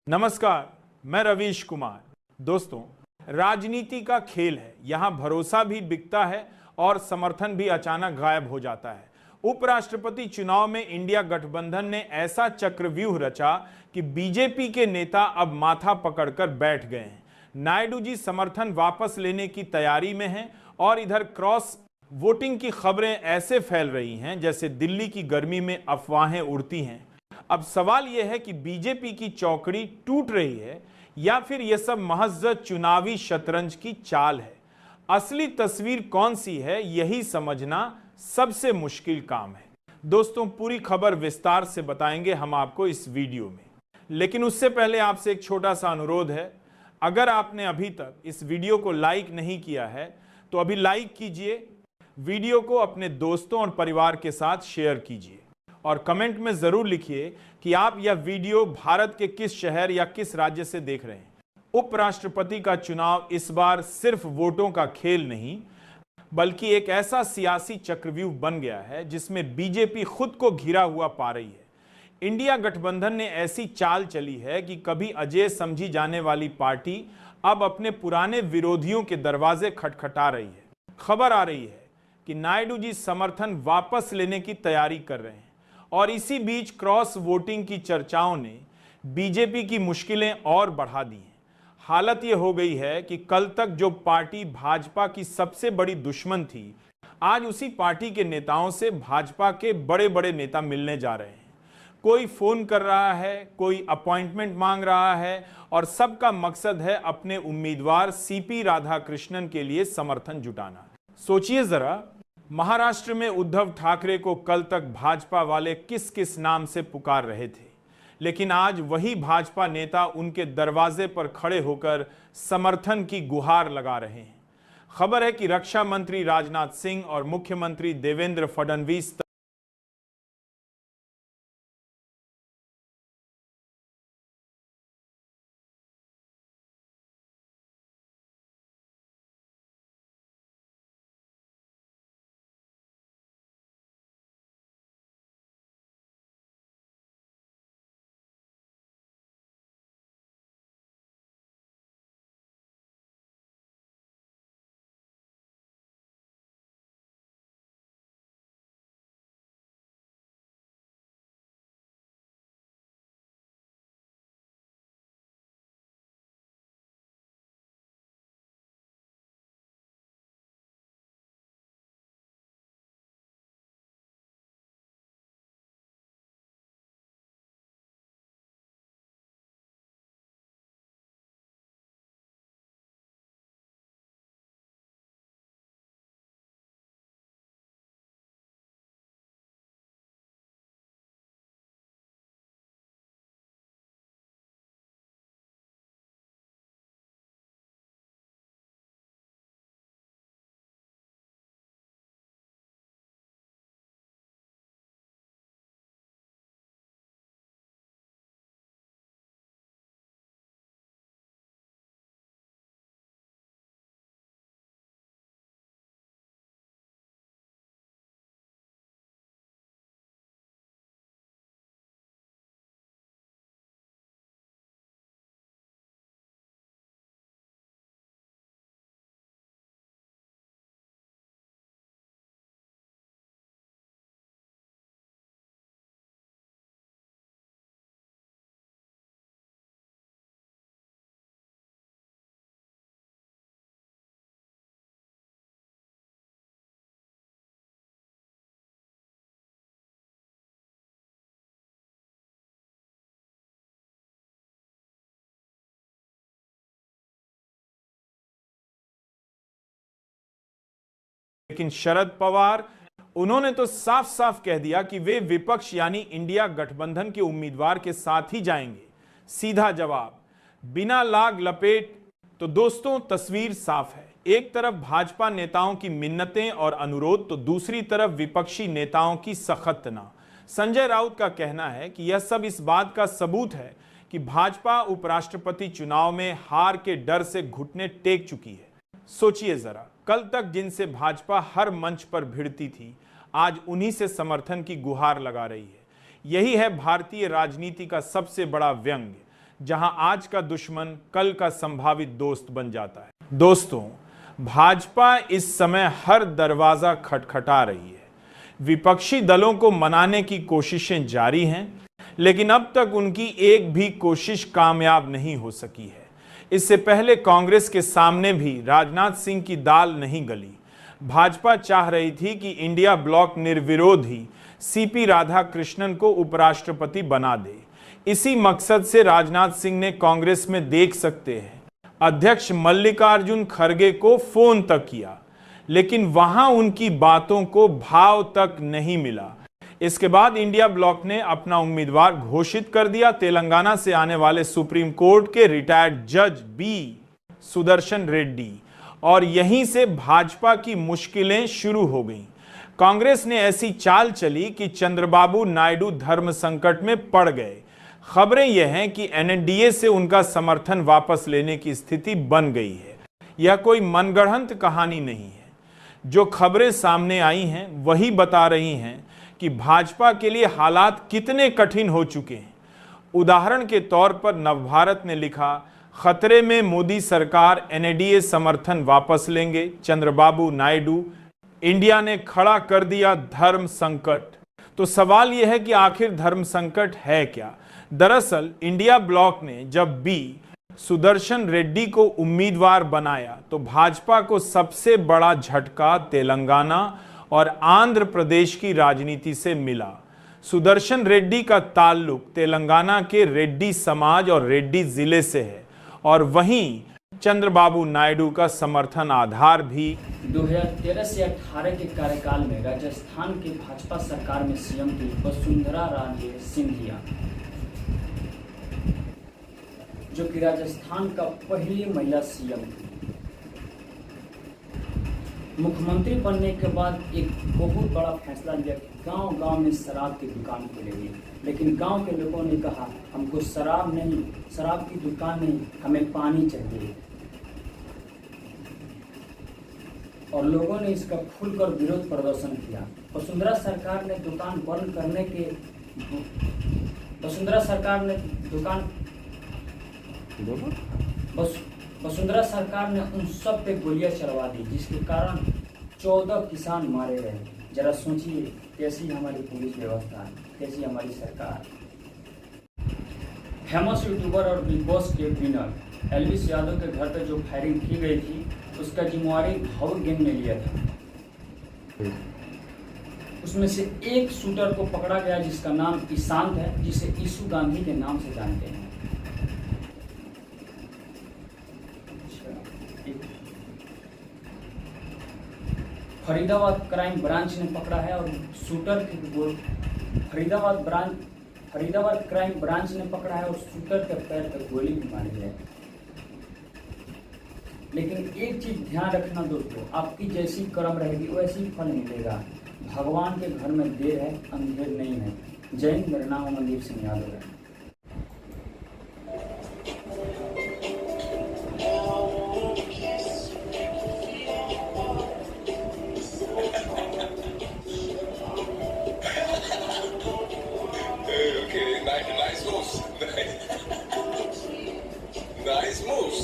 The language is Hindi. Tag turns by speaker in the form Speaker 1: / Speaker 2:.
Speaker 1: नमस्कार, मैं रवीश कुमार। दोस्तों, राजनीति का खेल है। यहां भरोसा भी बिकता है और समर्थन भी अचानक गायब हो जाता है। उपराष्ट्रपति चुनाव में इंडिया गठबंधन ने ऐसा चक्रव्यूह रचा कि बीजेपी के नेता अब माथा पकड़कर बैठ गए हैं। नायडू जी समर्थन वापस लेने की तैयारी में हैं और इधर क्रॉस वोटिंग की खबरें ऐसे फैल रही हैं जैसे दिल्ली की गर्मी में अफवाहें उड़ती हैं। अब सवाल यह है कि बीजेपी की चौकड़ी टूट रही है या फिर यह सब महज चुनावी शतरंज की चाल है। असली तस्वीर कौन सी है, यही समझना सबसे मुश्किल काम है। दोस्तों, पूरी खबर विस्तार से बताएंगे हम आपको इस वीडियो में, लेकिन उससे पहले आपसे एक छोटा सा अनुरोध है। अगर आपने अभी तक इस वीडियो को लाइक नहीं किया है तो अभी लाइक कीजिए, वीडियो को अपने दोस्तों और परिवार के साथ शेयर कीजिए और कमेंट में जरूर लिखिए कि आप यह वीडियो भारत के किस शहर या किस राज्य से देख रहे हैं। उपराष्ट्रपति का चुनाव इस बार सिर्फ वोटों का खेल नहीं, बल्कि एक ऐसा सियासी चक्रव्यूह बन गया है जिसमें बीजेपी खुद को घिरा हुआ पा रही है। इंडिया गठबंधन ने ऐसी चाल चली है कि कभी अजेय समझी जाने वाली पार्टी अब अपने पुराने विरोधियों के दरवाजे खटखटा रही है। खबर आ रही है कि नायडू जी समर्थन वापस लेने की तैयारी कर रहे हैं और इसी बीच क्रॉस वोटिंग की चर्चाओं ने बीजेपी की मुश्किलें और बढ़ा दी हैं। हालत यह हो गई है कि कल तक जो पार्टी भाजपा की सबसे बड़ी दुश्मन थी, आज उसी पार्टी के नेताओं से भाजपा के बड़े बड़े नेता मिलने जा रहे हैं। कोई फोन कर रहा है, कोई अपॉइंटमेंट मांग रहा है और सबका मकसद है अपने उम्मीदवार सीपी राधाकृष्णन के लिए समर्थन जुटाना। सोचिए जरा, महाराष्ट्र में उद्धव ठाकरे को कल तक भाजपा वाले किस किस नाम से पुकार रहे थे, लेकिन आज वही भाजपा नेता उनके दरवाजे पर खड़े होकर समर्थन की गुहार लगा रहे हैं। खबर है कि रक्षा मंत्री राजनाथ सिंह और मुख्यमंत्री देवेंद्र फडणवीस लेकिन शरद पवार, उन्होंने तो साफ साफ कह दिया कि वे विपक्ष यानी इंडिया गठबंधन के उम्मीदवार के साथ ही जाएंगे। सीधा जवाब, बिना लाग लपेट। तो दोस्तों, तस्वीर साफ है। एक तरफ भाजपा नेताओं की मिन्नतें और अनुरोध, तो दूसरी तरफ विपक्षी नेताओं की सख्त ना। संजय राउत का कहना है कि यह सब इस बात का सबूत है कि भाजपा उपराष्ट्रपति चुनाव में हार के डर से घुटने टेक चुकी है। सोचिए जरा, कल तक जिनसे भाजपा हर मंच पर भिड़ती थी, आज उन्हीं से समर्थन की गुहार लगा रही है। यही है भारतीय राजनीति का सबसे बड़ा व्यंग्य। जहां आज का दुश्मन कल का संभावित दोस्त बन जाता है। दोस्तों, भाजपा इस समय हर दरवाजा खटखटा रही है। विपक्षी दलों को मनाने की कोशिशें जारी हैं, लेकिन अब तक उनकी एक भी कोशिश कामयाब नहीं हो सकी है। इससे पहले कांग्रेस के सामने भी राजनाथ सिंह की दाल नहीं गली। भाजपा चाह रही थी कि इंडिया ब्लॉक निर्विरोध ही सीपी राधाकृष्णन को उपराष्ट्रपति बना दे। इसी मकसद से राजनाथ सिंह ने कांग्रेस में देख सकते हैं अध्यक्ष मल्लिकार्जुन खड़गे को फोन तक किया, लेकिन वहां उनकी बातों को भाव तक नहीं मिला। इसके बाद इंडिया ब्लॉक ने अपना उम्मीदवार घोषित कर दिया, तेलंगाना से आने वाले सुप्रीम कोर्ट के रिटायर्ड जज बी सुदर्शन रेड्डी, और यहीं से भाजपा की मुश्किलें शुरू हो गईं। कांग्रेस ने ऐसी चाल चली कि चंद्रबाबू नायडू धर्म संकट में पड़ गए। खबरें यह हैं कि एनडीए से उनका समर्थन वापस लेने की स्थिति बन गई है। यह कोई मनगढ़ंत कहानी नहीं है। जो खबरें सामने आई हैं वही बता रही हैं कि भाजपा के लिए हालात कितने कठिन हो चुके हैं। उदाहरण के तौर पर नवभारत ने लिखा, खतरे में मोदी सरकार, एनडीए समर्थन वापस लेंगे, चंद्रबाबू नायडू, इंडिया ने खड़ा कर दिया धर्म संकट। तो सवाल यह है कि आखिर धर्म संकट है क्या? दरअसल इंडिया ब्लॉक ने जब बी सुदर्शन रेड्डी को उम्मीदवार बनाया तो भाजपा को सबसे बड़ा झटका तेलंगाना और आंध्र प्रदेश की राजनीति से मिला। सुदर्शन रेड्डी का ताल्लुक तेलंगाना के रेड्डी समाज और रेड्डी जिले से है, और वहीं चंद्रबाबू नायडू का समर्थन आधार भी
Speaker 2: 2013 से 18 के कार्यकाल में राजस्थान की भाजपा सरकार में सीएम थी वसुंधरा राजे सिंधिया, जो कि राजस्थान का पहली महिला सीएम थी। मुख्यमंत्री बनने के बाद एक बहुत बड़ा फैसला लिया कि गांव-गांव में शराब की दुकान खुलेगी, लेकिन गांव के लोगों ने कहा हमको शराब नहीं, शराब की दुकान नहीं, हमें पानी चाहिए। और लोगों ने इसका खुलकर विरोध प्रदर्शन किया। वसुंधरा सरकार ने दुकान बंद करने के वसुंधरा सरकार ने उन सब पे गोलियां चलवा दी, जिसके कारण 14 किसान मारे गए। जरा सोचिए कैसी हमारी पुलिस व्यवस्था है, कैसी हमारी सरकार। फेमस यूट्यूबर और बिग बॉस के विनर एलविस यादव के घर पर जो फायरिंग की गई थी उसका जिम्मेवारी भावुक गैंग ने लिया था। उसमें से एक शूटर को पकड़ा गया जिसका नाम ईशांत है, जिसे ईशु गांधी के नाम से जानते हैं। फरीदाबाद क्राइम ब्रांच ने पकड़ा है और शूटर के फरीदाबाद क्राइम ब्रांच ने पकड़ा है और शूटर के पैर पर गोली भी मारी है। लेकिन एक चीज ध्यान रखना दोस्तों, आपकी जैसी कर्म रहेगी वैसी फल मिलेगा। भगवान के घर में देर है, अंधेर नहीं है। जय हिंद। मेरा नाम अमनदीप सिंह यादव है।
Speaker 3: Nice moves.